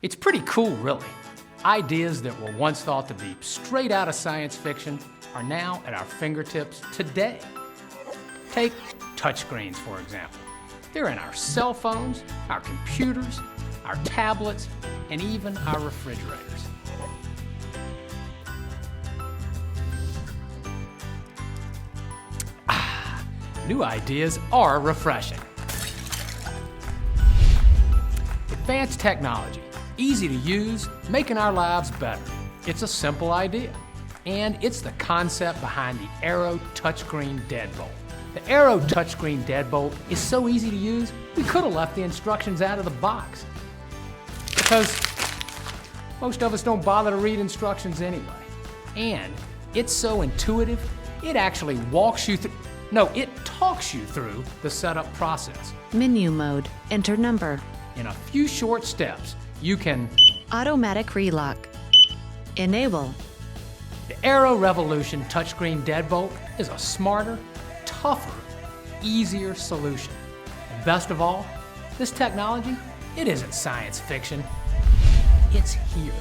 It's pretty cool, really. Ideas that were once thought to be straight out of science fiction are now at our fingertips today. Take touchscreens, for example. They're in our cell phones, our computers, our tablets, and even our refrigerators. New ideas are refreshing. Advanced technology, easy to use, making our lives better. It's a simple idea, and it's the concept behind the Aero Touchscreen Deadbolt. The Aero Touchscreen Deadbolt is so easy to use, we could have left the instructions out of the box. Because most of us don't bother to read instructions anyway. And it's so intuitive, it actually talks you through the setup process. Menu mode. Enter number. In a few short steps, you can Automatic relock. Enable. The Aero Revolution Touchscreen Deadbolt is a smarter, tougher, easier solution. And best of all, this technology, it isn't science fiction. It's here.